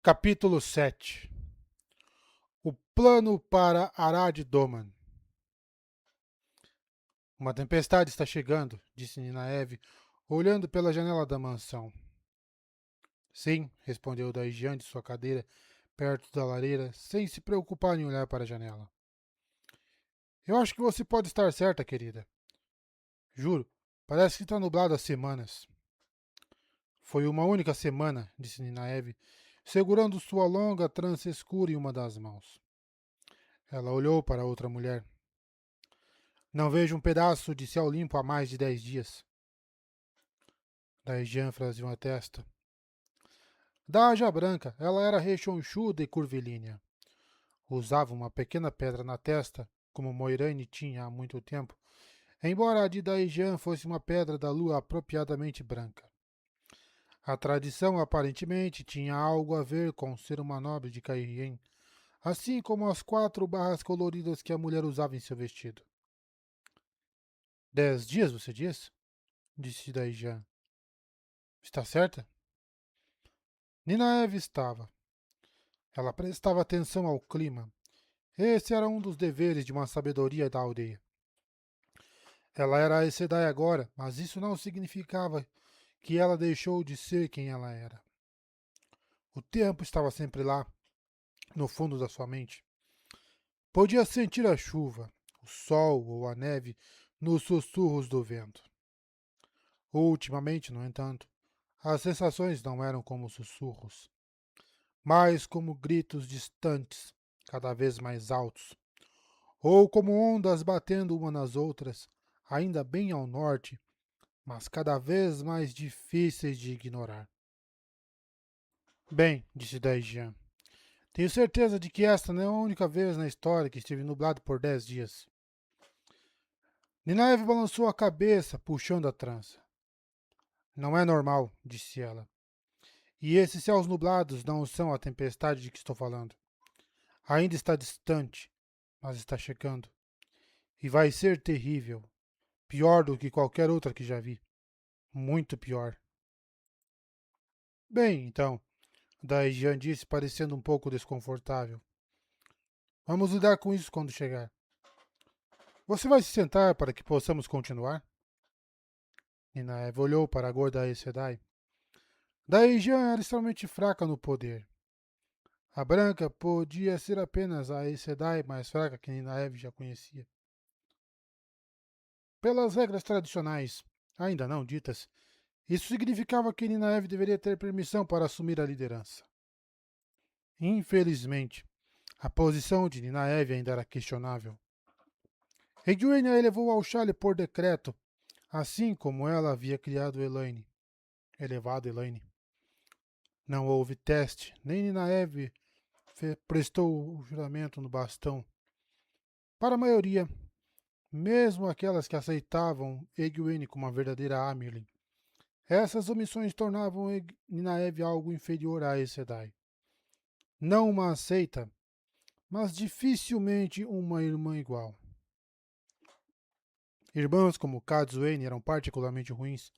Capítulo 7. O plano para Arad Doman. Uma tempestade está chegando, disse Ninaeve, olhando pela janela da mansão. Sim, respondeu Daijian de sua cadeira, perto da lareira, sem se preocupar em olhar para a janela. Eu acho que você pode estar certa, querida. Juro, parece que está nublado há semanas. Foi uma única semana, disse Ninaeve, segurando sua longa trança escura em uma das mãos. Ela olhou para outra mulher. Não vejo um pedaço de céu limpo há mais de 10 dias. Daijian franziu a testa. Da Aja Branca, ela era rechonchuda e curvilínea. Usava uma pequena pedra na testa, como Moiraine tinha há muito tempo, embora a de Daijian fosse uma pedra da lua apropriadamente branca. A tradição aparentemente tinha algo a ver com ser uma nobre de Cairhien, assim como as 4 barras coloridas que a mulher usava em seu vestido. 10 dias, você diz? Disse Daijian. Está certa? Ninaeve estava. Ela prestava atenção ao clima. Esse era um dos deveres de uma sabedoria da aldeia. Ela era a Aes Sedai agora, mas isso não significava que ela deixou de ser quem ela era. O tempo estava sempre lá, no fundo da sua mente. Podia sentir a chuva, o sol ou a neve nos sussurros do vento. Ultimamente, no entanto, as sensações não eram como sussurros, mas como gritos distantes, cada vez mais altos, ou como ondas batendo uma nas outras, ainda bem ao norte, mas cada vez mais difíceis de ignorar. Bem, disse Daijian, tenho certeza de que esta não é a única vez na história que estive nublado por 10 dias. Ninaeve balançou a cabeça, puxando a trança. Não é normal, disse ela. E esses céus nublados não são a tempestade de que estou falando. Ainda está distante, mas está chegando. E vai ser terrível. Pior do que qualquer outra que já vi. Muito pior. Bem, então, Daijian disse, parecendo um pouco desconfortável. Vamos lidar com isso quando chegar. Você vai se sentar para que possamos continuar? Ninaeve olhou para a gorda Aes Sedai. Daijian era extremamente fraca no poder. A branca podia ser apenas a Aes Sedai mais fraca que Ninaeve já conhecia. Pelas regras tradicionais, ainda não ditas, isso significava que Ninaeve deveria ter permissão para assumir a liderança. Infelizmente, a posição de Ninaeve ainda era questionável. Egwene a elevou ao Shale por decreto, assim como ela havia elevado Elaine. Não houve teste, nem Ninaeve prestou o juramento no bastão. Para a maioria, mesmo aquelas que aceitavam Egwene como uma verdadeira Amerlin, essas omissões tornavam Ninaeve algo inferior a Aes Sedai. Não uma aceita, mas dificilmente uma irmã igual. Irmãs como Cadsuane eram particularmente ruins,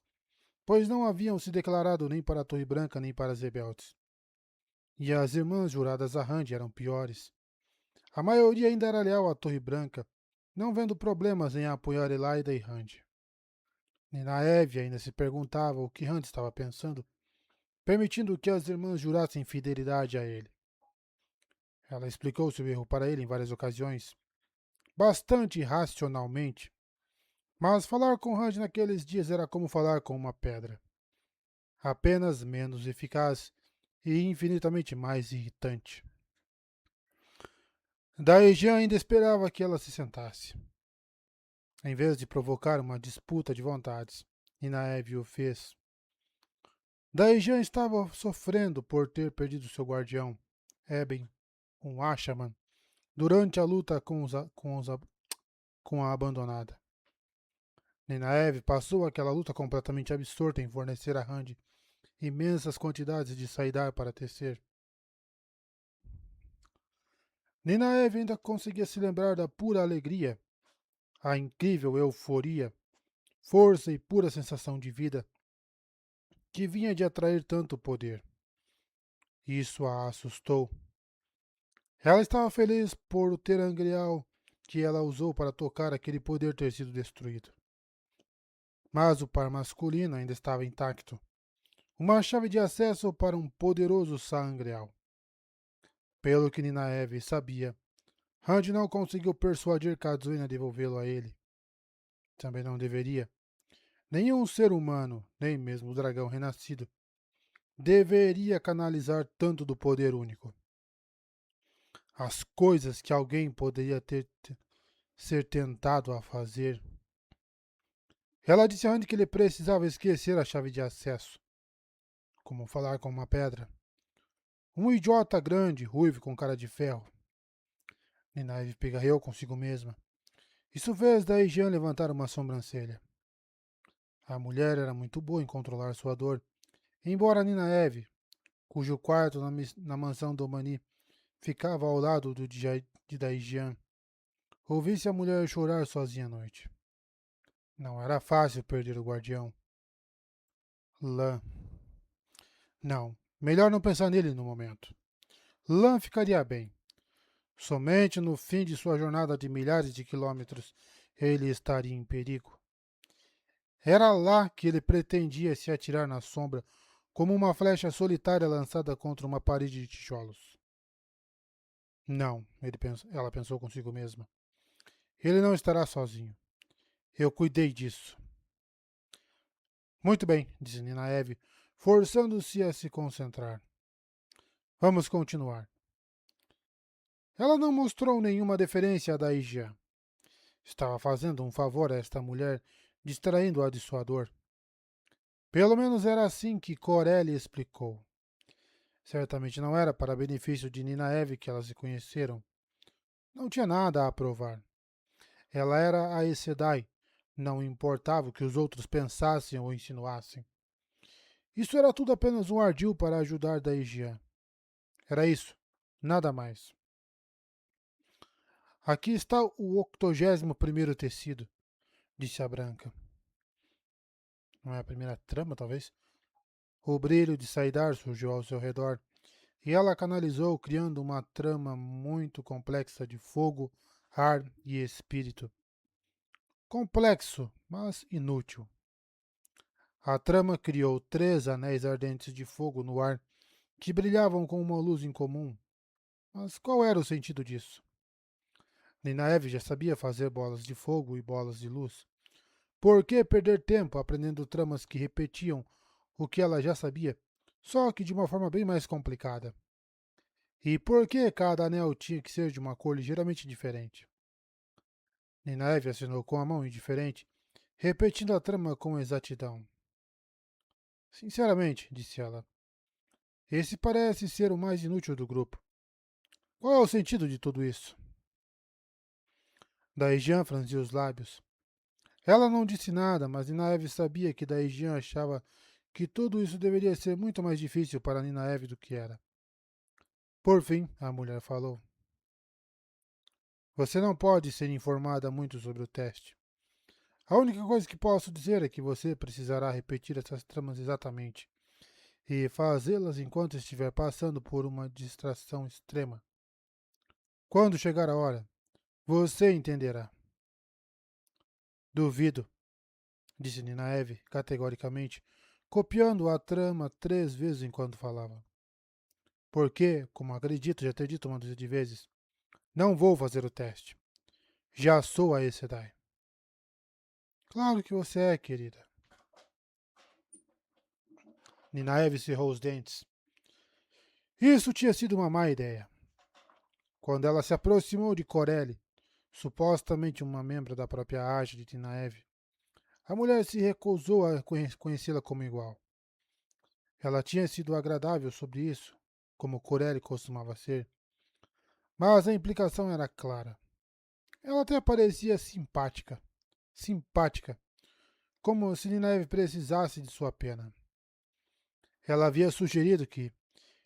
pois não haviam se declarado nem para a Torre Branca nem para as rebeldes. E as irmãs juradas a Rand eram piores. A maioria ainda era leal à Torre Branca, não vendo problemas em apoiar Elaida e Rand. Ninaeve ainda se perguntava o que Rand estava pensando, permitindo que as irmãs jurassem fidelidade a ele. Ela explicou seu erro para ele em várias ocasiões, bastante racionalmente, mas falar com Rand naqueles dias era como falar com uma pedra. Apenas menos eficaz e infinitamente mais irritante. Daejean ainda esperava que ela se sentasse. Em vez de provocar uma disputa de vontades, Ninaeve o fez. Daejean estava sofrendo por ter perdido seu guardião, Eben, um Ashaman, durante a luta com a abandonada. Ninaeve passou aquela luta completamente absorta em fornecer a Rand imensas quantidades de saidar para tecer. Ninaeve ainda conseguia se lembrar da pura alegria, a incrível euforia, força e pura sensação de vida que vinha de atrair tanto poder. Isso a assustou. Ela estava feliz por o terangrial que ela usou para tocar aquele poder ter sido destruído. Mas o par masculino ainda estava intacto. Uma chave de acesso para um poderoso sangreal. Pelo que Ninaeve sabia, Rand não conseguiu persuadir Kazuin a devolvê-lo a ele. Também não deveria. Nenhum ser humano, nem mesmo o dragão renascido, deveria canalizar tanto do poder único. As coisas que alguém poderia ser tentado a fazer. Ela disse a Rand que ele precisava esquecer a chave de acesso. Como falar com uma pedra. Um idiota grande, ruivo, com cara de ferro. Ninaeve pigarreou consigo mesma. Isso fez daí Jean levantar uma sobrancelha. A mulher era muito boa em controlar sua dor, embora Ninaeve, cujo quarto na mansão do Mani ficava ao lado do de Daijian, ouvisse a mulher chorar sozinha à noite. Não era fácil perder o guardião. Lan. Não, melhor não pensar nele no momento. Lan ficaria bem. Somente no fim de sua jornada de milhares de quilômetros ele estaria em perigo. Era lá que ele pretendia se atirar na sombra, como uma flecha solitária lançada contra uma parede de tijolos. Não, ela pensou consigo mesma. Ele não estará sozinho. Eu cuidei disso. Muito bem, disse Ninaeve, forçando-se a se concentrar. Vamos continuar. Ela não mostrou nenhuma deferência a Daijia. Estava fazendo um favor a esta mulher, distraindo-a de sua dor. Pelo menos era assim que Corelli explicou. Certamente não era para benefício de Ninaeve que elas se conheceram. Não tinha nada a provar. Ela era a Aes Sedai. Não importava o que os outros pensassem ou insinuassem. Isso era tudo apenas um ardil para ajudar Daijia. Era isso, nada mais. Aqui está o 81º tecido, disse a branca. Não é a primeira trama, talvez? O brilho de Saidar surgiu ao seu redor, e ela canalizou, criando uma trama muito complexa de fogo, ar e espírito. Complexo, mas inútil. A trama criou 3 anéis ardentes de fogo no ar, que brilhavam com uma luz incomum. Mas qual era o sentido disso? Ninaeve já sabia fazer bolas de fogo e bolas de luz. Por que perder tempo aprendendo tramas que repetiam o que ela já sabia, só que de uma forma bem mais complicada? E por que cada anel tinha que ser de uma cor ligeiramente diferente? Ninaeve assinou com a mão indiferente, repetindo a trama com exatidão. Sinceramente, disse ela, esse parece ser o mais inútil do grupo. Qual é o sentido de tudo isso? Daijian franziu os lábios. Ela não disse nada, mas Ninaeve sabia que Daijian achava que tudo isso deveria ser muito mais difícil para Ninaeve do que era. Por fim, a mulher falou. Você não pode ser informada muito sobre o teste. A única coisa que posso dizer é que você precisará repetir essas tramas exatamente e fazê-las enquanto estiver passando por uma distração extrema. Quando chegar a hora, você entenderá. Duvido, disse Ninaeve categoricamente, copiando a trama 3 vezes enquanto falava. Porque, como acredito já ter dito uma dúzia de vezes, não vou fazer o teste. Já sou a Aes Sedai. Claro que você é, querida. Ninaeve cerrou os dentes. Isso tinha sido uma má ideia. Quando ela se aproximou de Corelli, supostamente uma membro da própria arte de Ninaeve, a mulher se recusou a conhecê-la como igual. Ela tinha sido agradável sobre isso, como Corelli costumava ser, mas a implicação era clara. Ela até parecia simpática. Simpática. Como se Ninaeve precisasse de sua pena. Ela havia sugerido que,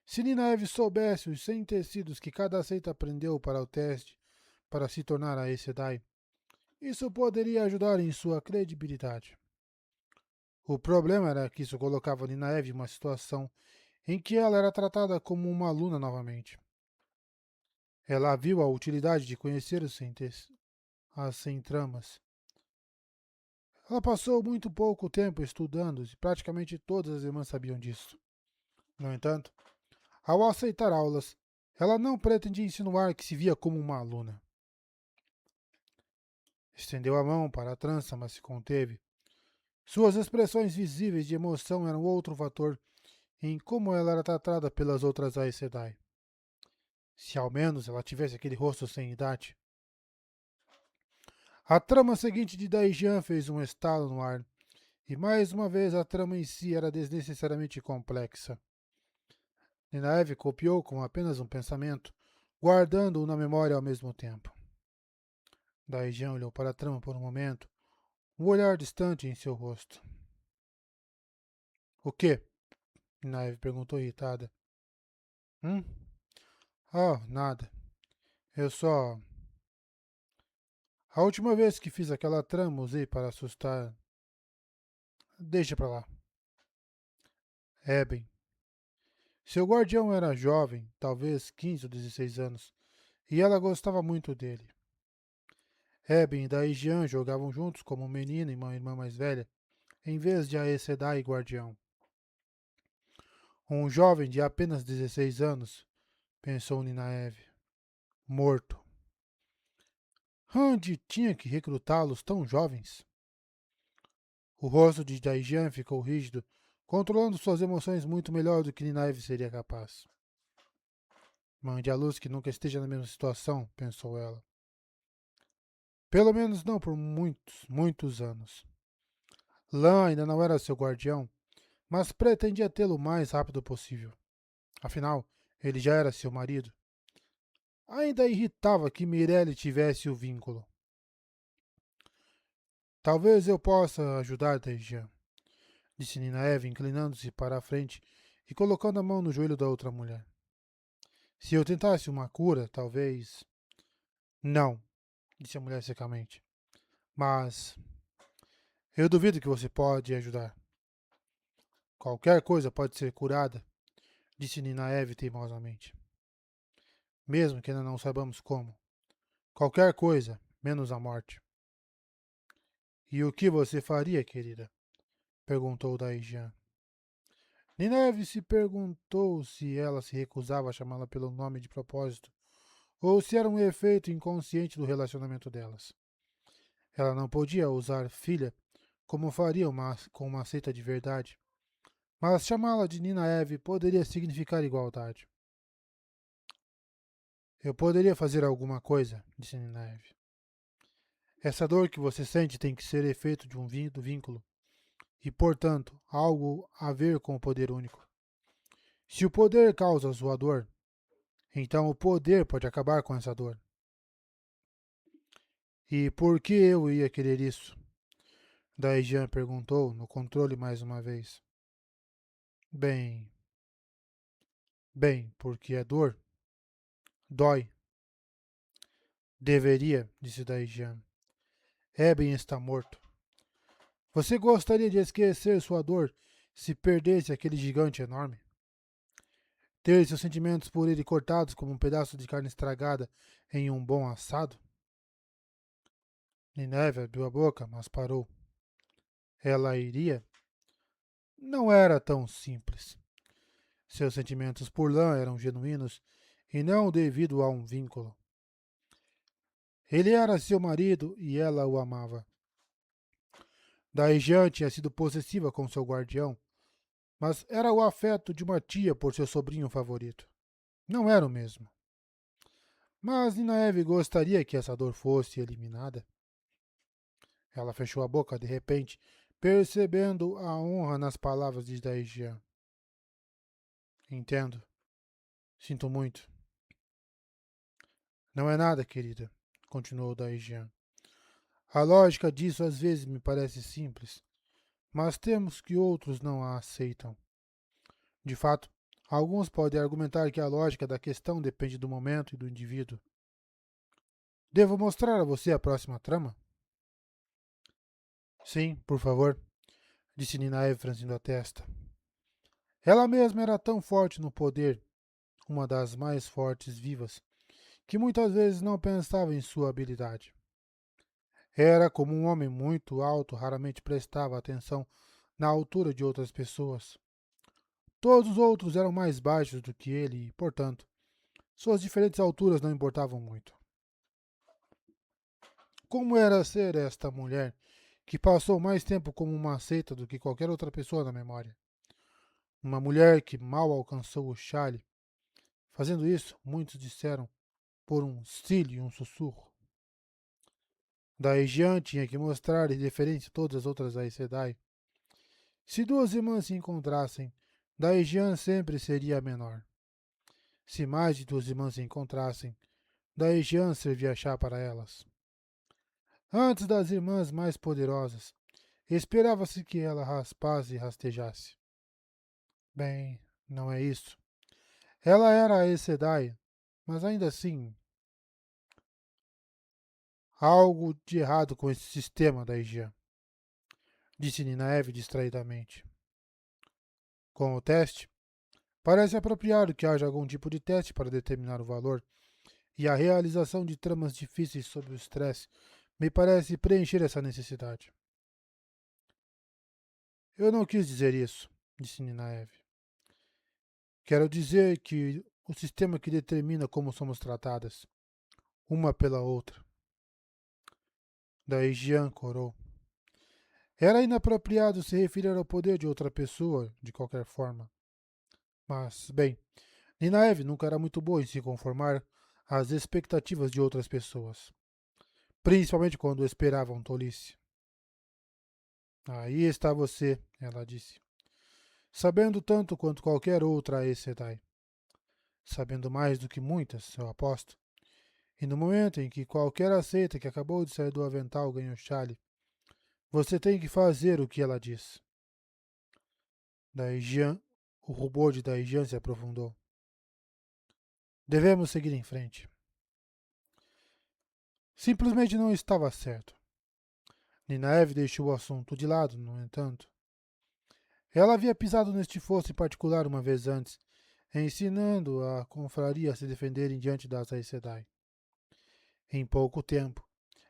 se Ninaeve soubesse os 100 tecidos que cada seita aprendeu para o teste para se tornar a Aes Sedai, isso poderia ajudar em sua credibilidade. O problema era que isso colocava Ninaeve em uma situação em que ela era tratada como uma aluna novamente. Ela viu a utilidade de conhecer as sem-tramas. Ela passou muito pouco tempo estudando e praticamente todas as irmãs sabiam disso. No entanto, ao aceitar aulas, ela não pretendia insinuar que se via como uma aluna. Estendeu a mão para a trança, mas se conteve. Suas expressões visíveis de emoção eram outro fator em como ela era tratada pelas outras Aes Sedai. Se ao menos ela tivesse aquele rosto sem idade. A trama seguinte de Daejeon fez um estalo no ar, e mais uma vez a trama em si era desnecessariamente complexa. Ninaeve copiou com apenas um pensamento, guardando-o na memória ao mesmo tempo. Daejeon olhou para a trama por um momento, um olhar distante em seu rosto. O quê? Ninaeve perguntou irritada. Hum? Oh, nada. Eu só. A última vez que fiz aquela trama usei para assustar. Deixa pra lá. É bem. Seu guardião era jovem, talvez 15 ou 16 anos, e ela gostava muito dele. Eben e Daejeon jogavam juntos como um menino e uma irmã mais velha, em vez de Aes Sedai e guardião. Um jovem de apenas 16 anos, pensou Ninaeve. Morto. Randy tinha que recrutá-los tão jovens? O rosto de Daejeon ficou rígido, controlando suas emoções muito melhor do que Ninaeve seria capaz. Mande a luz que nunca esteja na mesma situação, pensou ela. Pelo menos não por muitos, muitos anos. Lan ainda não era seu guardião, mas pretendia tê-lo o mais rápido possível. Afinal, ele já era seu marido. Ainda irritava que Mirelle tivesse o vínculo. Talvez eu possa ajudar, Daejeon, disse Ninaeve, inclinando-se para a frente e colocando a mão no joelho da outra mulher. Se eu tentasse uma cura, talvez. Não, disse a mulher secamente. Mas eu duvido que você pode ajudar. Qualquer coisa pode ser curada, disse Ninaeve teimosamente. Mesmo que ainda não saibamos como. Qualquer coisa, menos a morte. E o que você faria, querida? Perguntou Daejeon. Nineve se perguntou se ela se recusava a chamá-la pelo nome de propósito, ou se era um efeito inconsciente do relacionamento delas. Ela não podia usar filha como faria com uma seita de verdade, mas chamá-la de Ninaeve poderia significar igualdade. Eu poderia fazer alguma coisa, disse Ninaeve. Essa dor que você sente tem que ser efeito de do vínculo, e, portanto, algo a ver com o poder único. Se o poder causa sua dor, então o poder pode acabar com essa dor. E por que eu ia querer isso? Daejeon perguntou, no controle mais uma vez. Bem, porque é dor. Dói. Deveria, disse Daejeon. Eben está morto. Você gostaria de esquecer sua dor se perdesse aquele gigante enorme? Ter seus sentimentos por ele cortados como um pedaço de carne estragada em um bom assado? Nineve abriu a boca, mas parou. Ela iria? Não era tão simples. Seus sentimentos por Lan eram genuínos e não devido a um vínculo. Ele era seu marido e ela o amava. Daejeon tinha sido possessiva com seu guardião, mas era o afeto de uma tia por seu sobrinho favorito. Não era o mesmo. Mas Ninaeve gostaria que essa dor fosse eliminada. Ela fechou a boca de repente, percebendo a honra nas palavras de Daejeon. Entendo. Sinto muito. Não é nada, querida, continuou Daejeon. A lógica disso às vezes me parece simples, mas temos que outros não a aceitam. De fato, alguns podem argumentar que a lógica da questão depende do momento e do indivíduo. Devo mostrar a você a próxima trama? Sim, por favor, disse Ninaeve franzindo a testa. Ela mesma era tão forte no poder, uma das mais fortes vivas, que muitas vezes não pensava em sua habilidade. Era como um homem muito alto, raramente prestava atenção na altura de outras pessoas. Todos os outros eram mais baixos do que ele e, portanto, suas diferentes alturas não importavam muito. Como era ser esta mulher que passou mais tempo como uma seita do que qualquer outra pessoa na memória? Uma mulher que mal alcançou o chale. Fazendo isso, muitos disseram por um stile e um sussurro. Daí Jean tinha que mostrar indiferente a todas as outras Aes Sedai. Se duas irmãs se encontrassem, daí Jean sempre seria a menor. Se mais de duas irmãs se encontrassem, daí Jean servia chá para elas. Antes das irmãs mais poderosas, esperava-se que ela raspasse e rastejasse. Bem, não é isso. Ela era a Aes Sedai, mas ainda assim, há algo de errado com esse sistema da Jean, disse Ninaeve distraidamente. Com o teste, parece apropriado que haja algum tipo de teste para determinar o valor, e a realização de tramas difíceis sob o estresse me parece preencher essa necessidade. Eu não quis dizer isso, disse Ninaeve. Quero dizer que o sistema que determina como somos tratadas, uma pela outra. Daí Jean corou. Era inapropriado se referir ao poder de outra pessoa, de qualquer forma. Mas, bem, Ninaeve nunca era muito boa em se conformar às expectativas de outras pessoas, principalmente quando esperavam tolice. Aí está você, ela disse, sabendo tanto quanto qualquer outra Aes Sedai. Sabendo mais do que muitas, eu aposto. E no momento em que qualquer aceita que acabou de sair do avental ganha o chale, você tem que fazer o que ela diz. Daijian, o rubor de Daijian se aprofundou. Devemos seguir em frente. Simplesmente não estava certo. Ninaeve deixou o assunto de lado, no entanto. Ela havia pisado neste fosso em particular uma vez antes, ensinando a confraria a se defenderem diante das Aes Sedai. Em pouco tempo,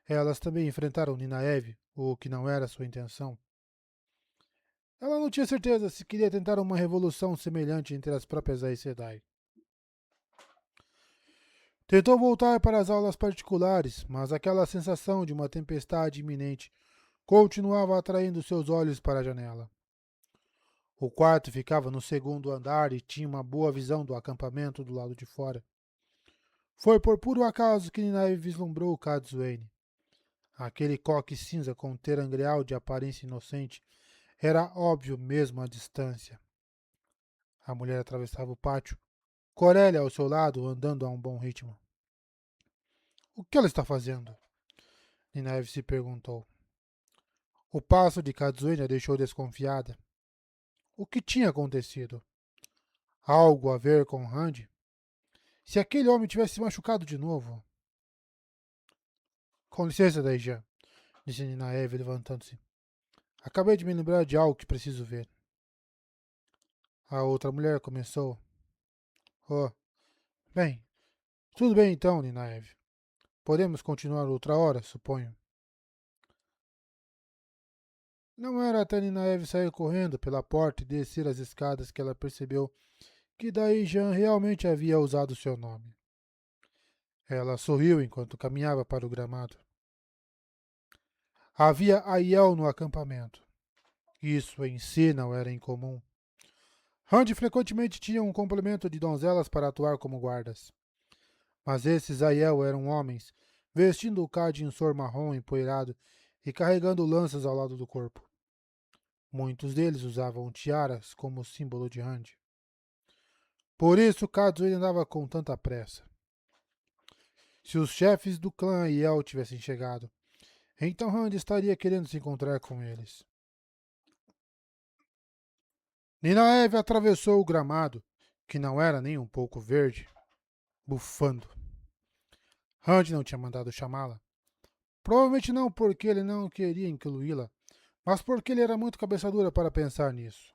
elas também enfrentaram Ninaeve, o que não era sua intenção. Ela não tinha certeza se queria tentar uma revolução semelhante entre as próprias Aes Sedai. Tentou voltar para as aulas particulares, mas aquela sensação de uma tempestade iminente continuava atraindo seus olhos para a janela. O quarto ficava no segundo andar e tinha uma boa visão do acampamento do lado de fora. Foi por puro acaso que Ninai vislumbrou Kazuene. Aquele coque cinza com terangreal de aparência inocente era óbvio mesmo à distância. A mulher atravessava o pátio, Corélia ao seu lado, andando a um bom ritmo. O que ela está fazendo? Ninaive se perguntou. O passo de Kazuene a deixou desconfiada. O que tinha acontecido? Algo a ver com Randy? Se aquele homem tivesse se machucado de novo. Com licença, Daijan, disse Ninaeve, levantando-se. Acabei de me lembrar de algo que preciso ver. A outra mulher começou. Oh, bem, tudo bem então, Ninaeve. Podemos continuar outra hora, suponho. Não era até Ninaeve sair correndo pela porta e descer as escadas que ela percebeu que Daijan realmente havia usado seu nome. Ela sorriu enquanto caminhava para o gramado. Havia Aiel no acampamento. Isso em si não era incomum. Randy frequentemente tinha um complemento de donzelas para atuar como guardas. Mas esses Aiel eram homens, vestindo o cadinçor marrom empoeirado e carregando lanças ao lado do corpo. Muitos deles usavam tiaras como símbolo de Randy. Por isso Kazuya andava com tanta pressa. Se os chefes do clã Aiel tivessem chegado, então Randy estaria querendo se encontrar com eles. Ninaeve atravessou o gramado, que não era nem um pouco verde, bufando. Randy não tinha mandado chamá-la. Provavelmente não porque ele não queria incluí-la, mas porque ele era muito cabeça dura para pensar nisso.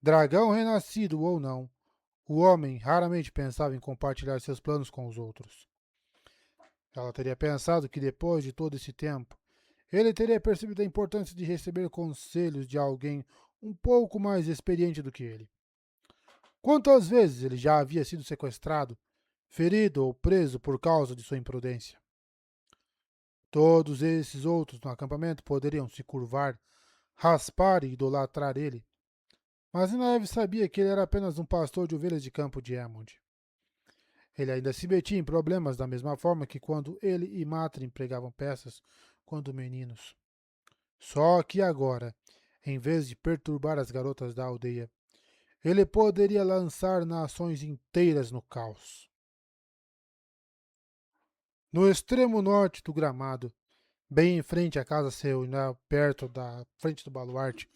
Dragão renascido ou não, o homem raramente pensava em compartilhar seus planos com os outros. Ela teria pensado que depois de todo esse tempo, ele teria percebido a importância de receber conselhos de alguém um pouco mais experiente do que ele. Quantas vezes ele já havia sido sequestrado, ferido ou preso por causa de sua imprudência? Todos esses outros no acampamento poderiam se curvar, raspar e idolatrar ele, mas Naive sabia que ele era apenas um pastor de ovelhas de campo de Hammond. Ele ainda se metia em problemas da mesma forma que quando ele e Matrin pregavam peças quando meninos. Só que agora, em vez de perturbar as garotas da aldeia, ele poderia lançar nações inteiras no caos. No extremo norte do gramado, bem em frente à casa seu, perto da frente do baluarte,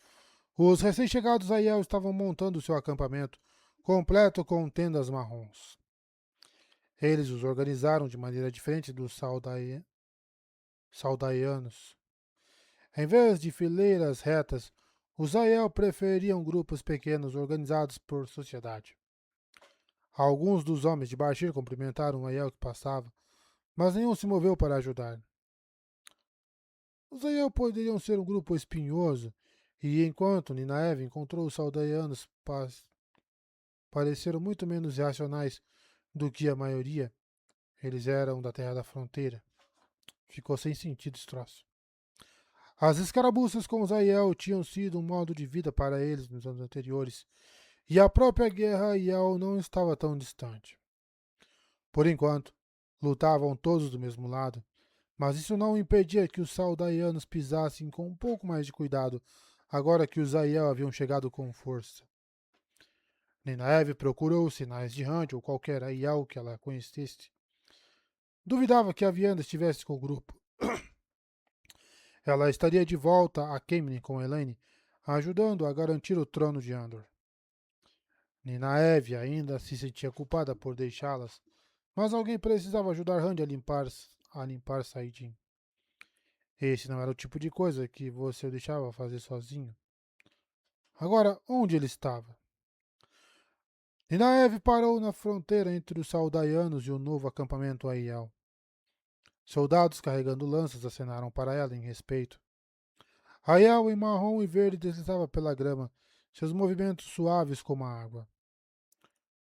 os recém-chegados Aiel estavam montando seu acampamento, completo com tendas marrons. Eles os organizaram de maneira diferente dos Saldaianos. Em vez de fileiras retas, os Aiel preferiam grupos pequenos organizados por sociedade. Alguns dos homens de Bashir cumprimentaram o Aiel que passava, mas nenhum se moveu para ajudar. Os Aiel poderiam ser um grupo espinhoso, e enquanto Ninaev encontrou os Saldaianos pareceram muito menos racionais do que a maioria, eles eram da Terra da Fronteira. Ficou sem sentido esse troço. As escarabuças com os Aiel tinham sido um modo de vida para eles nos anos anteriores, e a própria guerra Aiel não estava tão distante. Por enquanto, lutavam todos do mesmo lado, mas isso não impedia que os Saldaianos pisassem com um pouco mais de cuidado, agora que os Aiel haviam chegado com força. Ninaev procurou sinais de Rand ou qualquer Aiel que ela conhecesse. Duvidava que a Vianda estivesse com o grupo. Ela estaria de volta a Kemlin com Elaine, ajudando a garantir o trono de Andor. Ninaev ainda se sentia culpada por deixá-las, mas alguém precisava ajudar Rand a limpar Saidin. Esse não era o tipo de coisa que você o deixava fazer sozinho. Agora, onde ele estava? Ninaev parou na fronteira entre os Saldaianos e o novo acampamento Aiel. Soldados carregando lanças acenaram para ela em respeito. Aiel em marrom e verde deslizava pela grama, seus movimentos suaves como a água.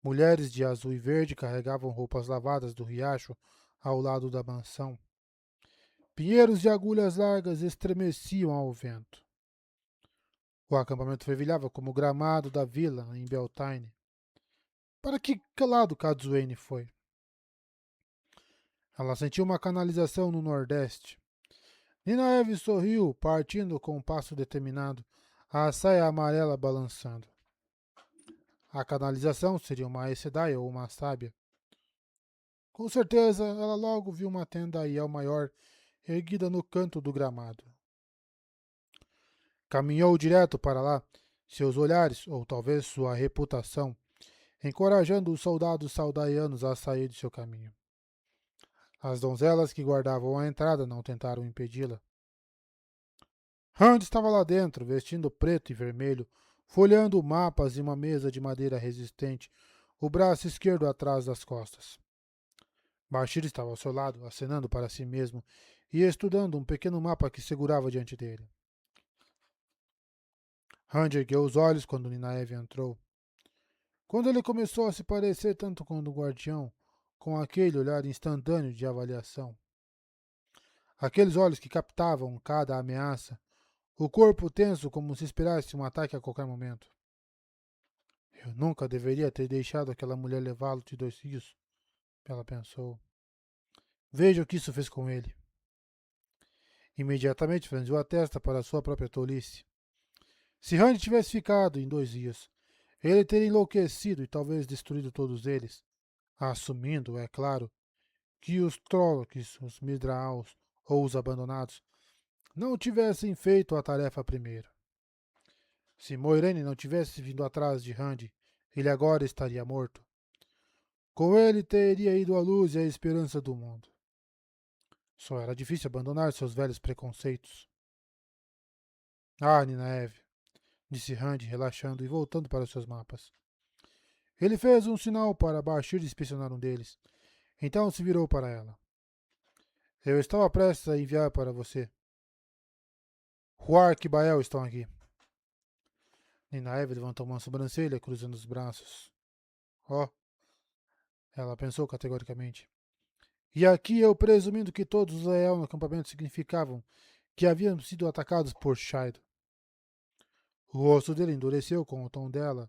Mulheres de azul e verde carregavam roupas lavadas do riacho ao lado da mansão. Pinheiros de agulhas largas estremeciam ao vento. O acampamento fervilhava como o gramado da vila em Beltane. Para que lado Kazuene foi? Ela sentiu uma canalização no nordeste. Ninaev sorriu, partindo com um passo determinado, a saia amarela balançando. A canalização seria uma Aes Sedai ou uma sábia. Com certeza, ela logo viu uma tenda Aiel maior erguida no canto do gramado. Caminhou direto para lá, seus olhares, ou talvez sua reputação, encorajando os soldados saldaianos a sair de seu caminho. As donzelas que guardavam a entrada não tentaram impedi-la. Rand estava lá dentro, vestindo preto e vermelho, folheando mapas em uma mesa de madeira resistente, o braço esquerdo atrás das costas. Bashir estava ao seu lado, acenando para si mesmo e estudando um pequeno mapa que segurava diante dele. Rand ergueu os olhos quando Ninaev entrou. Quando ele começou a se parecer tanto com o guardião, com aquele olhar instantâneo de avaliação. Aqueles olhos que captavam cada ameaça, o corpo tenso como se esperasse um ataque a qualquer momento. Eu nunca deveria ter deixado aquela mulher levá-lo de 2 rios, ela pensou. Veja o que isso fez com ele. Imediatamente franziu a testa para sua própria tolice. Se Randy tivesse ficado em 2 rios, ele teria enlouquecido e talvez destruído todos eles, assumindo, é claro, que os Trollocs, os Midraals ou os Abandonados não tivessem feito a tarefa primeiro. Se Moiraine não tivesse vindo atrás de Randy, ele agora estaria morto. Com ele teria ido a luz e a esperança do mundo. Só era difícil abandonar seus velhos preconceitos. Ah, Ninaev, disse Rand, relaxando e voltando para os seus mapas. Ele fez um sinal para Bashir inspecionar um deles. Então se virou para ela. Eu estava prestes a enviar para você. Huark e Bael estão aqui. Ninaeve levantou uma sobrancelha, cruzando os braços. Oh, ela pensou categoricamente. E aqui eu presumindo que todos os Ael no acampamento significavam que haviam sido atacados por Shaido. O rosto dele endureceu com o tom dela,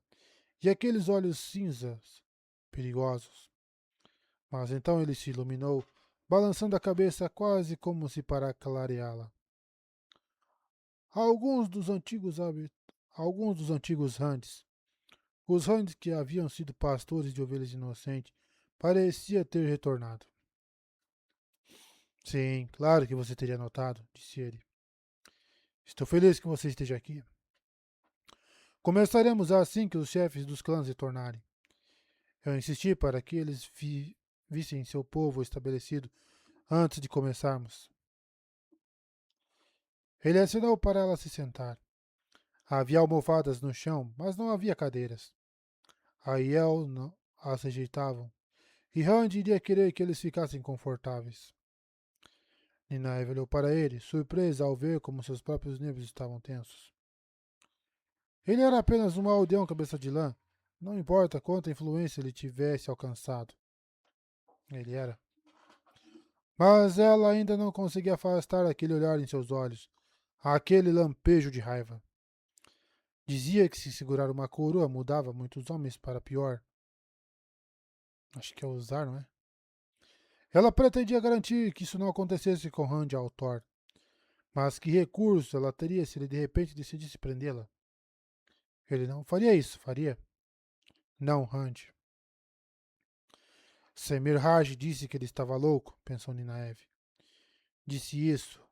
e aqueles olhos cinzas, perigosos. Mas então ele se iluminou, balançando a cabeça quase como se para clareá-la. Alguns dos antigos Hands, os Hands que haviam sido pastores de ovelhas inocentes, parecia ter retornado. Sim, claro que você teria notado, disse ele. Estou feliz que você esteja aqui. Começaremos assim que os chefes dos clãs retornarem. Eu insisti para que eles vissem seu povo estabelecido antes de começarmos. Ele acenou para ela se sentar. Havia almofadas no chão, mas não havia cadeiras. A Aiel não as rejeitavam, e Rand iria querer que eles ficassem confortáveis. Ninaeve olhou para ele, surpresa ao ver como seus próprios nervos estavam tensos. Ele era apenas um aldeão cabeça de lã, não importa quanta influência ele tivesse alcançado. Ele era. Mas ela ainda não conseguia afastar aquele olhar em seus olhos, aquele lampejo de raiva. Dizia que se segurar uma coroa mudava muitos homens para pior. Acho que é usar, não é? Ela pretendia garantir que isso não acontecesse com Rand Altor. Mas que recurso ela teria se ele de repente decidisse prendê-la? Ele não faria isso, faria? Não, Rand. Semir Raj disse que ele estava louco, pensou Ninaeve. Disse isso.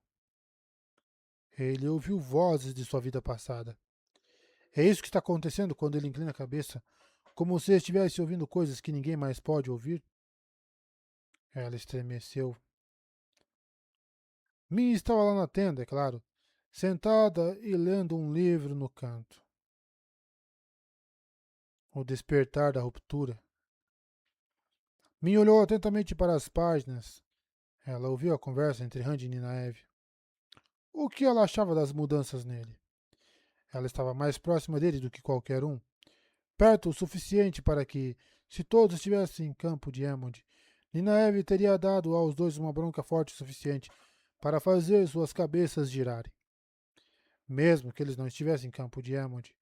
Ele ouviu vozes de sua vida passada. É isso que está acontecendo quando ele inclina a cabeça, como se estivesse ouvindo coisas que ninguém mais pode ouvir? Ela estremeceu. Min estava lá na tenda, é claro, sentada e lendo um livro no canto. O despertar da ruptura. Min olhou atentamente para as páginas. Ela ouviu a conversa entre Rand e Ninaeve. O que ela achava das mudanças nele? Ela estava mais próxima dele do que qualquer um, perto o suficiente para que, se todos estivessem em campo de Emond, Ninaeve teria dado aos dois uma bronca forte o suficiente para fazer suas cabeças girarem. Mesmo que eles não estivessem em campo de Emond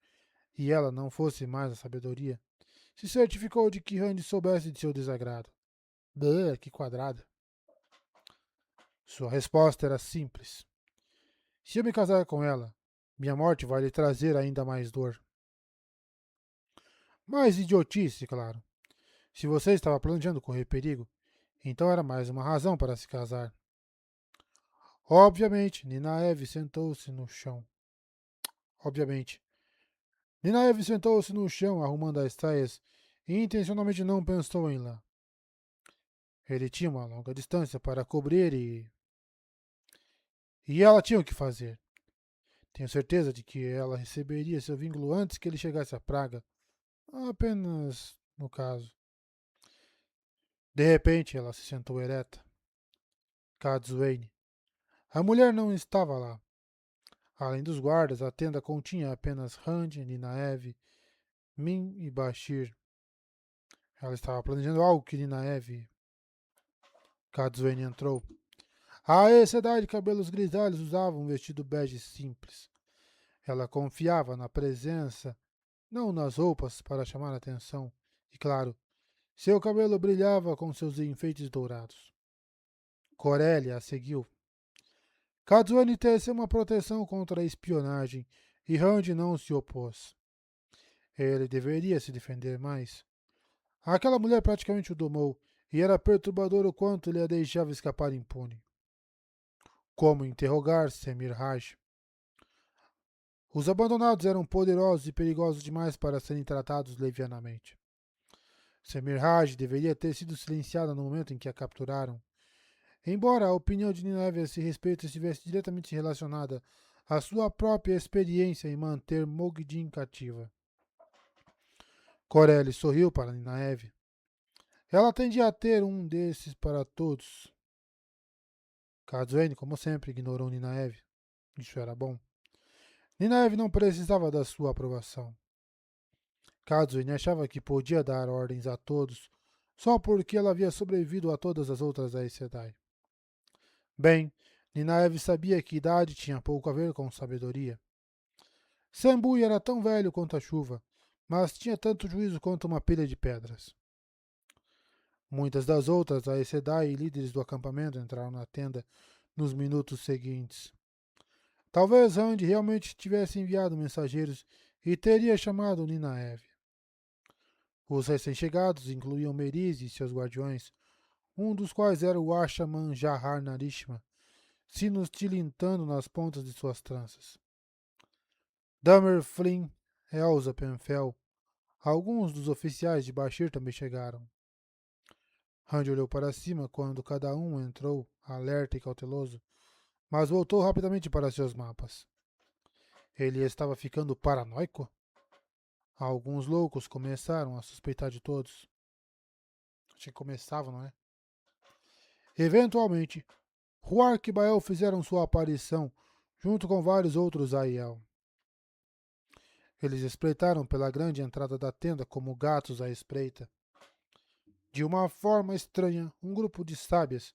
e ela não fosse mais a sabedoria, se certificou de que Rand soubesse de seu desagrado. Blá, que quadrada. Sua resposta era simples. Se eu me casar com ela, minha morte vai lhe trazer ainda mais dor. Mais idiotice, claro. Se você estava planejando correr perigo, então era mais uma razão para se casar. Obviamente, Ninaeve sentou-se no chão. Obviamente. Ninaeve sentou-se no chão, arrumando as saias, e intencionalmente não pensou em lá. Ele tinha uma longa distância para cobrir e ela tinha o que fazer. Tenho certeza de que ela receberia seu vínculo antes que ele chegasse à praga. Apenas no caso. De repente, ela se sentou ereta. Kazuane. A mulher não estava lá. Além dos guardas, a tenda continha apenas Rand, Ninaeve, Min e Bashir. Ela estava planejando algo que Ninaeve. Kazuane entrou. A Aes de cabelos grisalhos usava um vestido bege simples. Ela confiava na presença, não nas roupas para chamar a atenção. E claro, seu cabelo brilhava com seus enfeites dourados. Corélia a seguiu. Kazuane teceu uma proteção contra a espionagem e Rand não se opôs. Ele deveria se defender mais. Aquela mulher praticamente o domou e era perturbador o quanto ele a deixava escapar impune. Como interrogar Semir Raj? Os abandonados eram poderosos e perigosos demais para serem tratados levianamente. Semir Raj deveria ter sido silenciada no momento em que a capturaram. Embora a opinião de Nineveh a esse respeito estivesse diretamente relacionada a sua própria experiência em manter Mogdin cativa. Corelli sorriu para Ninaeve. Ela tendia a ter um desses para todos. Kazuene, como sempre, ignorou Ninaeve. Isso era bom. Ninaeve não precisava da sua aprovação. Kazuene achava que podia dar ordens a todos só porque ela havia sobrevivido a todas as outras Aes Sedai. Bem, Ninaeve sabia que idade tinha pouco a ver com sabedoria. Sambui era tão velho quanto a chuva, mas tinha tanto juízo quanto uma pilha de pedras. Muitas das outras Aes Sedai e líderes do acampamento entraram na tenda nos minutos seguintes. Talvez Rand realmente tivesse enviado mensageiros e teria chamado Ninaeve. Os recém-chegados incluíam Meriz e seus guardiões, um dos quais era o Ashaman Jahar Narishma, sinos tilintando nas pontas de suas tranças. Damer Flynn, Elza Penfel, alguns dos oficiais de Bashir também chegaram. Rand olhou para cima quando cada um entrou, alerta e cauteloso, mas voltou rapidamente para seus mapas. Ele estava ficando paranoico? Alguns loucos começaram a suspeitar de todos. Acho que começavam, não é? Eventualmente, Huark e Bael fizeram sua aparição, junto com vários outros Aiel. Eles espreitaram pela grande entrada da tenda como gatos à espreita. De uma forma estranha, um grupo de sábias,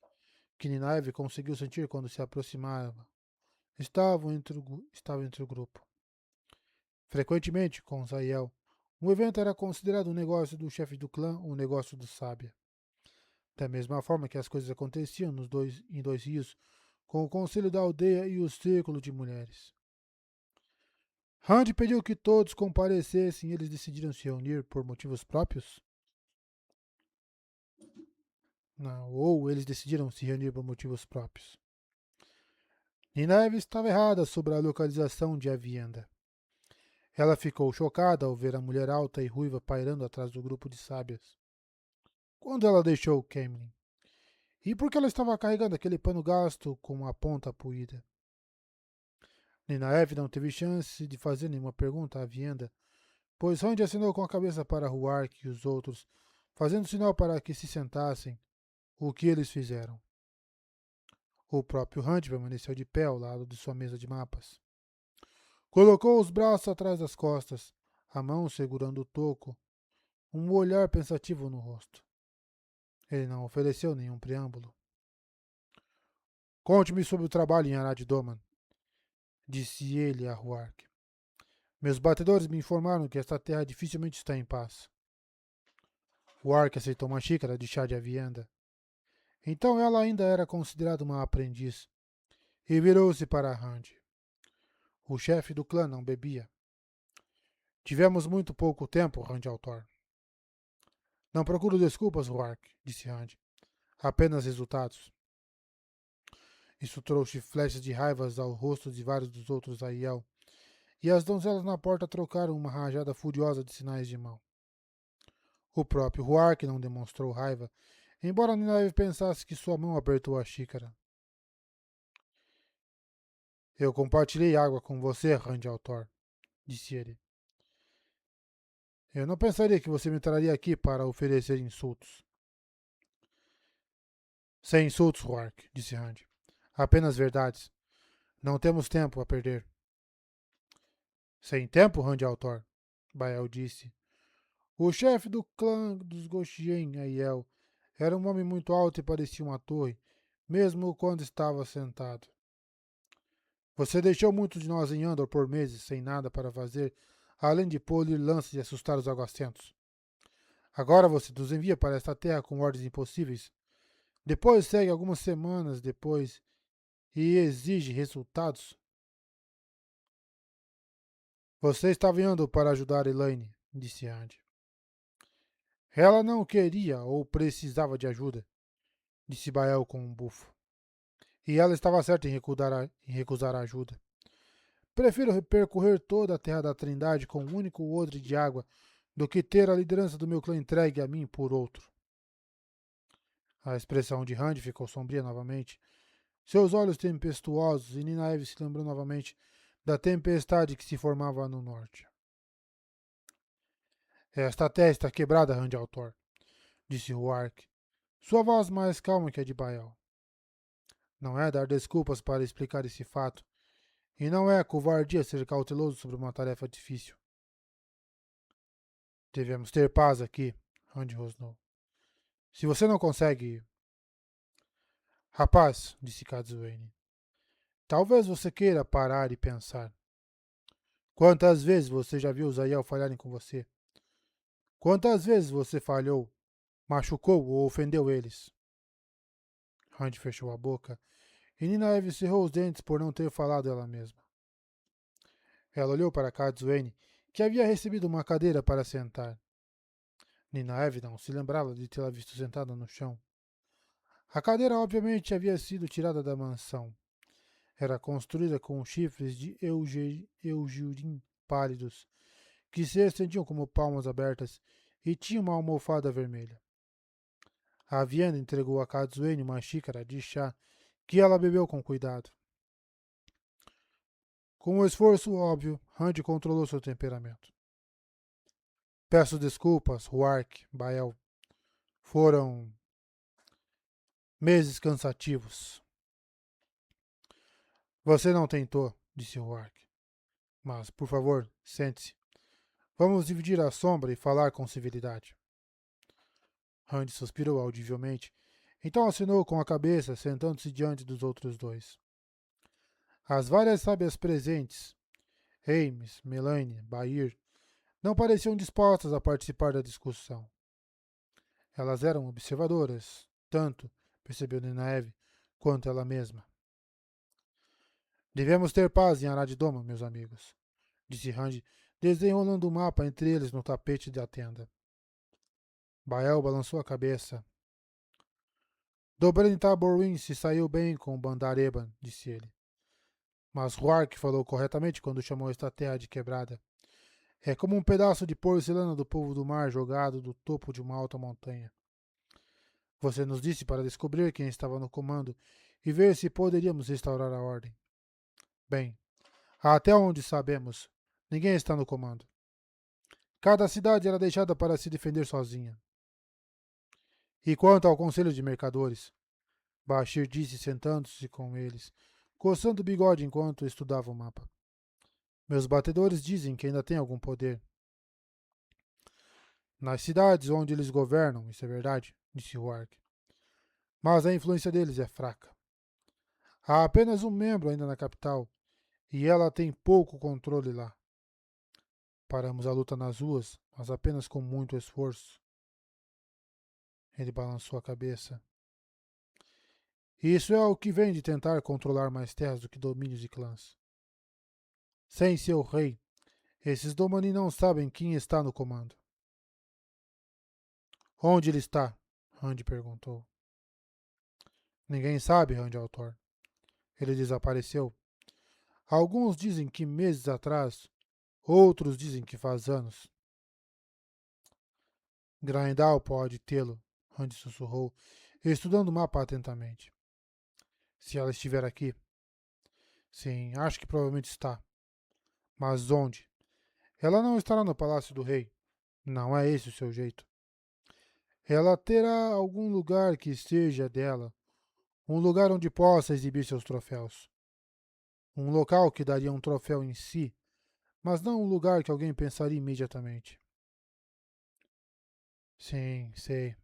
que Ninaeve conseguiu sentir quando se aproximava, estava entre o grupo. Frequentemente, com Zaiel, o evento era considerado um negócio do chefe do clã ou um negócio do sábia. Da mesma forma que as coisas aconteciam em dois rios, com o conselho da aldeia e o círculo de mulheres. Rand pediu que todos comparecessem e eles decidiram se reunir por motivos próprios? Não, ou eles decidiram se reunir por motivos próprios. Ninaeve estava errada sobre a localização de Avienda. Ela ficou chocada ao ver a mulher alta e ruiva pairando atrás do grupo de sábias. Quando ela deixou Kemlin? E por que ela estava carregando aquele pano gasto com a ponta puída? Ninaeve não teve chance de fazer nenhuma pergunta à Avienda, pois Rand assinou com a cabeça para Huark e os outros, fazendo sinal para que se sentassem, o que eles fizeram. O próprio Rand permaneceu de pé ao lado de sua mesa de mapas. Colocou os braços atrás das costas, a mão segurando o toco, um olhar pensativo no rosto. Ele não ofereceu nenhum preâmbulo. Conte-me sobre o trabalho em Arad Doman, disse ele a Huark. Meus batedores me informaram que esta terra dificilmente está em paz. Huark aceitou uma xícara de chá de avienda. Então ela ainda era considerada uma aprendiz, e virou-se para Rand. O chefe do clã não bebia. Tivemos muito pouco tempo, Rand Altor. Não procuro desculpas, Huark, disse Rand. Apenas resultados. Isso trouxe flechas de raivas ao rosto de vários dos outros Aiel, e as donzelas na porta trocaram uma rajada furiosa de sinais de mão. O próprio Huark não demonstrou raiva, embora Ninaeve pensasse que sua mão apertou a xícara. Eu compartilhei água com você, Rand Altor, disse ele. Eu não pensaria que você me traria aqui para oferecer insultos. Sem insultos, Huark, disse Rand. Apenas verdades. Não temos tempo a perder. Sem tempo, Rand Altor, Bael disse. O chefe do clã dos Goshen, Aiel, era um homem muito alto e parecia uma torre, mesmo quando estava sentado. Você deixou muitos de nós em Andor por meses, sem nada para fazer, além de polir lanças e assustar os aguacentos. Agora você nos envia para esta terra com ordens impossíveis. Depois segue algumas semanas depois e exige resultados. Você estava em Andor para ajudar Elaine, disse Andy. Ela não queria ou precisava de ajuda, disse Bael com um bufo. E ela estava certa em recusar a ajuda. Prefiro percorrer toda a Terra da Trindade com um único odre de água do que ter a liderança do meu clã entregue a mim por outro. A expressão de Rand ficou sombria novamente. Seus olhos tempestuosos e Ninaeve se lembrou novamente da tempestade que se formava no norte. Esta até está quebrada, Rand-Altor, disse Huark, sua voz mais calma que a de Bael. Não é dar desculpas para explicar esse fato, e não é covardia ser cauteloso sobre uma tarefa difícil. Devemos ter paz aqui, Rand rosnou. Se você não consegue... Rapaz, disse Kazuene, talvez você queira parar e pensar. Quantas vezes você já viu os Aiel falharem com você? Quantas vezes você falhou, machucou ou ofendeu eles? Rand fechou a boca e Ninaeve cerrou os dentes por não ter falado ela mesma. Ela olhou para Kazuene, que havia recebido uma cadeira para sentar. Ninaeve não se lembrava de tê-la visto sentada no chão. A cadeira obviamente havia sido tirada da mansão. Era construída com chifres de eugirim pálidos, que se estendiam como palmas abertas, e tinha uma almofada vermelha. A Aviana entregou a Kazuene uma xícara de chá, que ela bebeu com cuidado. Com um esforço óbvio, Rand controlou seu temperamento. Peço desculpas, Huark, Bael. Foram meses cansativos. Você não tentou, disse Huark. Mas, por favor, sente-se. Vamos dividir a sombra e falar com civilidade. Rand suspirou audivelmente, então assinou com a cabeça, sentando-se diante dos outros dois. As várias sábias presentes, Ames, Melaine, Bair, não pareciam dispostas a participar da discussão. Elas eram observadoras, tanto, percebeu Ninaeve, quanto ela mesma. Devemos ter paz em Aradidoma, meus amigos, disse Rand, desenrolando o mapa entre eles no tapete da tenda. Bael balançou a cabeça. Dobren Taborwin se saiu bem com Bandareban, disse ele. Mas Huark falou corretamente quando chamou esta terra de quebrada. É como um pedaço de porcelana do povo do mar jogado do topo de uma alta montanha. Você nos disse para descobrir quem estava no comando e ver se poderíamos restaurar a ordem. Bem, até onde sabemos, ninguém está no comando. Cada cidade era deixada para se defender sozinha. E quanto ao Conselho de Mercadores? Bashir disse sentando-se com eles, coçando o bigode enquanto estudava o mapa. Meus batedores dizem que ainda tem algum poder. Nas cidades onde eles governam, isso é verdade, disse Huark. Mas a influência deles é fraca. Há apenas um membro ainda na capital, e ela tem pouco controle lá. Paramos a luta nas ruas, mas apenas com muito esforço. Ele balançou a cabeça. Isso é o que vem de tentar controlar mais terras do que domínios e clãs. Sem seu rei, esses Domani não sabem quem está no comando. Onde ele está? Rand perguntou. Ninguém sabe, Rand-Altor. Ele desapareceu. Alguns dizem que meses atrás, outros dizem que faz anos. Grindal pode tê-lo, Rand sussurrou, estudando o mapa atentamente. Se ela estiver aqui. Sim, acho que provavelmente está. Mas onde? Ela não estará no Palácio do Rei. Não é esse o seu jeito. Ela terá algum lugar que seja dela. Um lugar onde possa exibir seus troféus. Um local que daria um troféu em si, mas não um lugar que alguém pensaria imediatamente. Sim, sei.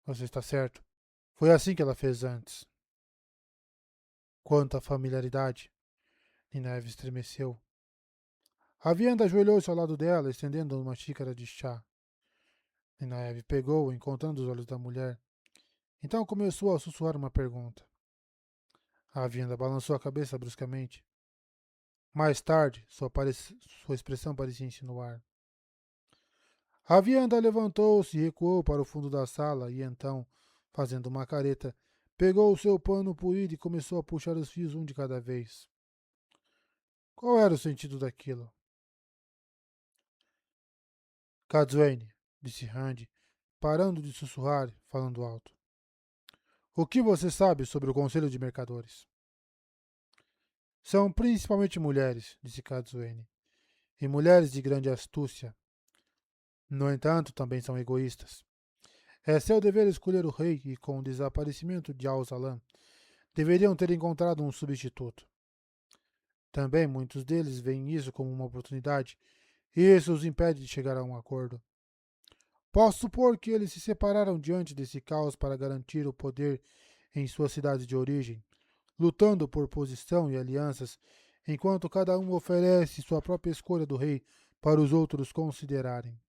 Você está certo. Foi assim que ela fez antes. Quanta familiaridade. Nineve estremeceu. A vianda ajoelhou-se ao lado dela, estendendo uma xícara de chá. Nineve pegou, encontrando os olhos da mulher. Então começou a sussurrar uma pergunta. A vianda balançou a cabeça bruscamente. Mais tarde, sua expressão parecia insinuar. A vianda levantou-se e recuou para o fundo da sala e então, fazendo uma careta, pegou o seu pano polido e começou a puxar os fios um de cada vez. Qual era o sentido daquilo? Kazuene, disse Rand, parando de sussurrar, falando alto. O que você sabe sobre o Conselho de Mercadores? São principalmente mulheres, disse Kazuene, e mulheres de grande astúcia. No entanto, também são egoístas. É seu dever escolher o rei e, com o desaparecimento de Al-Zalan, deveriam ter encontrado um substituto. Também muitos deles veem isso como uma oportunidade, e isso os impede de chegar a um acordo. Posso supor que eles se separaram diante desse caos para garantir o poder em suas cidades de origem, lutando por posição e alianças, enquanto cada um oferece sua própria escolha do rei para os outros considerarem.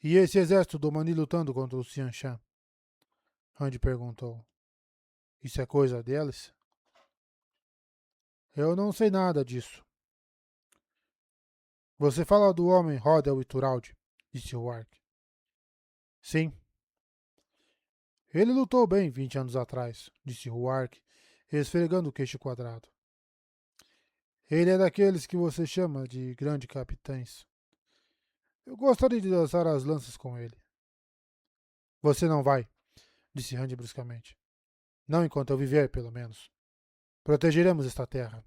E esse exército do Mani lutando contra o Xianshan? Randy perguntou. Isso é coisa deles? Eu não sei nada disso. Você fala do homem Hodel e Turaldi, disse Huark. Sim. Ele lutou bem 20 anos atrás, disse Huark, esfregando o queixo quadrado. Ele é daqueles que você chama de grande capitães. Eu gostaria de dançar as lanças com ele. Você não vai, disse Randy bruscamente. Não enquanto eu viver, pelo menos. Protegeremos esta terra.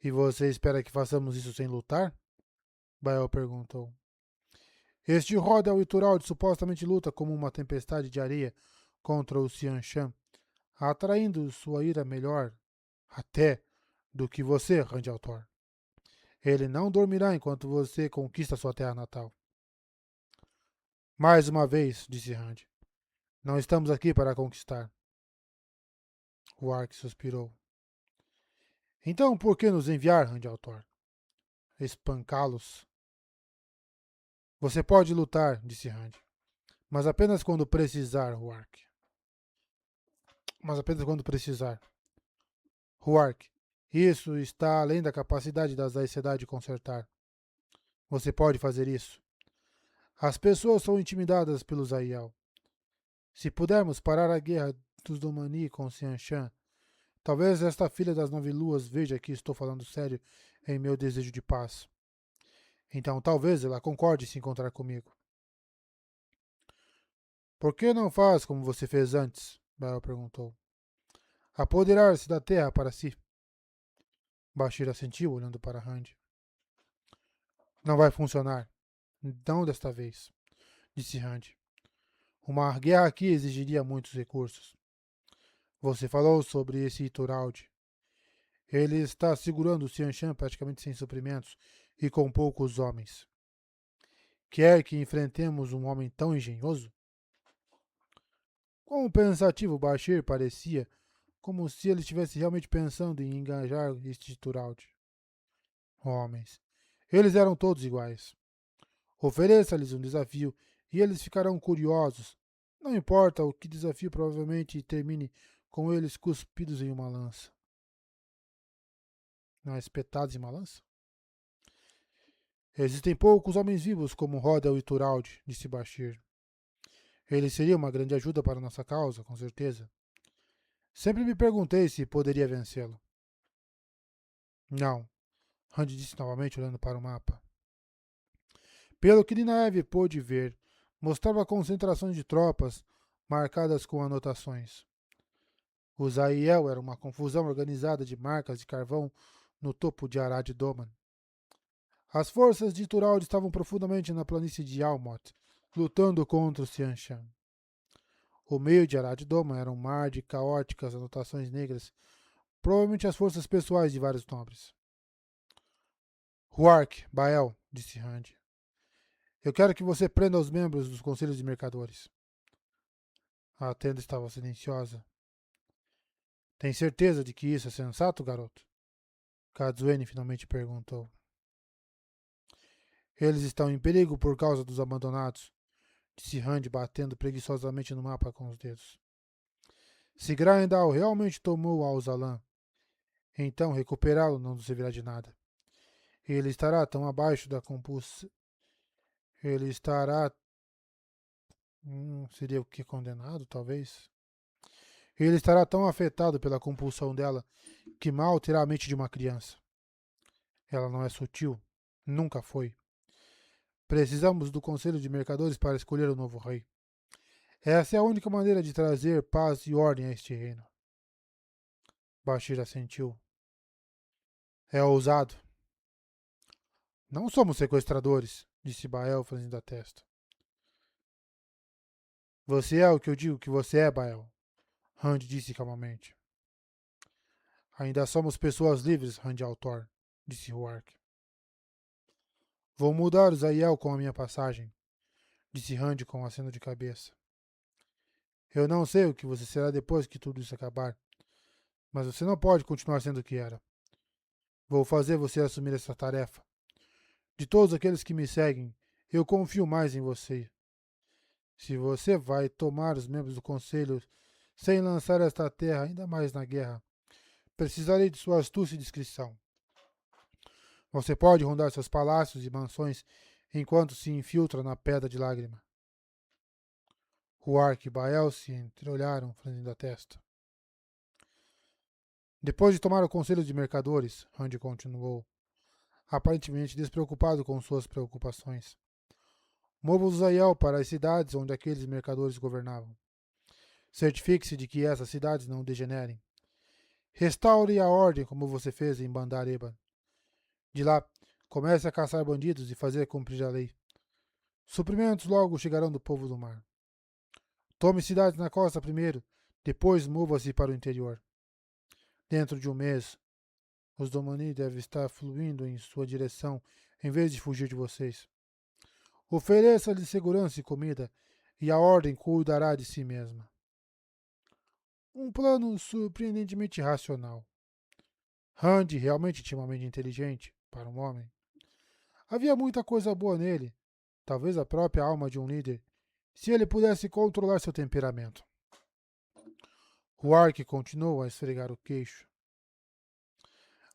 E você espera que façamos isso sem lutar? Bael perguntou. Este Rodel Ituraldi supostamente luta como uma tempestade de areia contra o Xianshan, atraindo sua ira melhor, até, do que você, Randy Altor. Ele não dormirá enquanto você conquista sua terra natal. Mais uma vez, disse Randy, não estamos aqui para conquistar. O Ark suspirou. Então por que nos enviar, Randy Altor? Espancá-los? Você pode lutar, disse Randy, mas apenas quando precisar, Huark. Mas apenas quando precisar. Huark, isso está além da capacidade das Aes Sedai de consertar. Você pode fazer isso. As pessoas são intimidadas pelos Aiel. Se pudermos parar a guerra dos Domani com Xianshan, talvez esta filha das 9 luas veja que estou falando sério em meu desejo de paz. Então talvez ela concorde em se encontrar comigo. Por que não faz como você fez antes? Bael perguntou. Apoderar-se da terra para si. Bashir assentiu, olhando para Randy. Não vai funcionar. Não desta vez, disse Randy. Uma guerra aqui exigiria muitos recursos. Você falou sobre esse Ituraldi. Ele está segurando o Xianshan praticamente sem suprimentos e com poucos homens. Quer que enfrentemos um homem tão engenhoso? Quão pensativo Bashir parecia, como se ele estivesse realmente pensando em engajar este Ituraldi. Homens. Eles eram todos iguais. Ofereça-lhes um desafio e eles ficarão curiosos. Não importa o que desafio provavelmente termine com eles cuspidos em uma lança. Não, espetados em uma lança? Existem poucos homens vivos como Rodel e Turaldi, disse Bashir. Ele seria uma grande ajuda para nossa causa, com certeza. Sempre me perguntei se poderia vencê-lo. Não, Randy disse novamente olhando para o mapa. Pelo que Ninaeve pôde ver, mostrava concentrações de tropas marcadas com anotações. O Zaiel era uma confusão organizada de marcas de carvão no topo de Arad Doman. As forças de Turaldi estavam profundamente na planície de Almot, lutando contra o Xianshan. O meio de Arad Doman era um mar de caóticas anotações negras, provavelmente as forças pessoais de vários nobres. Huark, Bael, disse Randy. Eu quero que você prenda os membros dos conselhos de mercadores. A tenda estava silenciosa. Tem certeza de que isso é sensato, garoto? Kazuene finalmente perguntou. Eles estão em perigo por causa dos abandonados, disse Randy batendo preguiçosamente no mapa com os dedos. Se Grindal realmente tomou Alzalan, então recuperá-lo não nos servirá de nada. Ele estará tão abaixo da compulsão. Ele estará. Seria o que? Condenado, talvez? Ele estará tão afetado pela compulsão dela que mal terá a mente de uma criança. Ela não é sutil. Nunca foi. Precisamos do Conselho de Mercadores para escolher o novo rei. Essa é a única maneira de trazer paz e ordem a este reino. Bashir assentiu. É ousado. Não somos sequestradores, disse Bael, franzindo a testa. Você é o que eu digo que você é, Bael, Rand disse calmamente. Ainda somos pessoas livres, Rand Altor, disse Huark. Vou mudar os Aiel com a minha passagem, disse Rand com um aceno de cabeça. Eu não sei o que você será depois que tudo isso acabar, mas você não pode continuar sendo o que era. Vou fazer você assumir essa tarefa. De todos aqueles que me seguem, eu confio mais em você. Se você vai tomar os membros do Conselho sem lançar esta terra ainda mais na guerra, precisarei de sua astúcia e discrição. Você pode rondar seus palácios e mansões enquanto se infiltra na Pedra de Lágrima. Huark e Bael se entreolharam, franzindo a testa. Depois de tomar o conselho de mercadores, Rand continuou, aparentemente despreocupado com suas preocupações. Mova os Aiel para as cidades onde aqueles mercadores governavam. Certifique-se de que essas cidades não degenerem. Restaure a ordem como você fez em Bandareba. De lá, comece a caçar bandidos e fazer cumprir a lei. Suprimentos logo chegarão do povo do mar. Tome cidades na costa primeiro, depois mova-se para o interior. Dentro de um mês, os Domani devem estar fluindo em sua direção em vez de fugir de vocês. Ofereça-lhes segurança e comida, e a ordem cuidará de si mesma. Um plano surpreendentemente racional. Rand realmente tinha uma mente inteligente, para um homem. Havia muita coisa boa nele, talvez a própria alma de um líder, se ele pudesse controlar seu temperamento. Huark continuou a esfregar o queixo.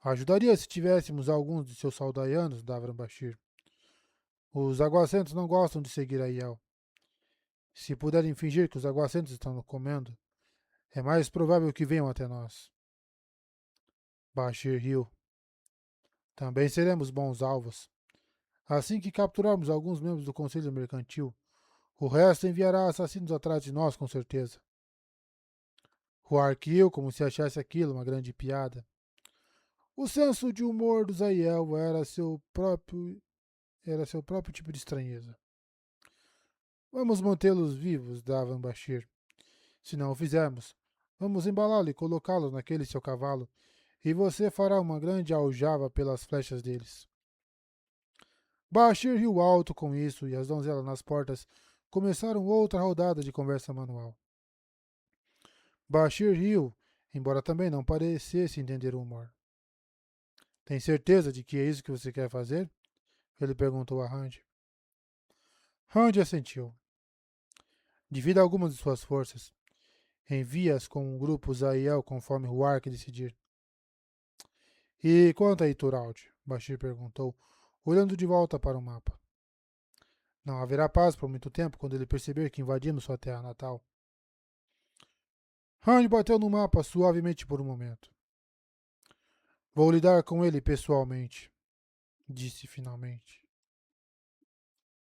Ajudaria se tivéssemos alguns de seus saudaianos, Davran Bashir. Os aguacentos não gostam de seguir a Aiel. Se puderem fingir que os aguacentos estão no comando, é mais provável que venham até nós. Bashir riu. Também seremos bons alvos. Assim que capturarmos alguns membros do Conselho Mercantil, o resto enviará assassinos atrás de nós, com certeza. Huark riu como se achasse aquilo uma grande piada. O senso de humor dos Aiel era seu próprio tipo de estranheza. Vamos mantê-los vivos, Davan Bashir. Se não o fizermos, vamos embalá-lo e colocá-lo naquele seu cavalo, e você fará uma grande aljava pelas flechas deles. Bashir riu alto com isso e as donzelas nas portas começaram outra rodada de conversa manual. Bashir riu, embora também não parecesse entender o humor. Tem certeza de que é isso que você quer fazer? Ele perguntou a Rand. Rand assentiu. Divida algumas de suas forças. Envia-as com um grupo Zaiel conforme Huark decidir. E quanto a Ituralde? Bashir perguntou, olhando de volta para o mapa. Não haverá paz por muito tempo quando ele perceber que invadimos sua terra natal. Rand bateu no mapa suavemente por um momento. Vou lidar com ele pessoalmente, disse finalmente.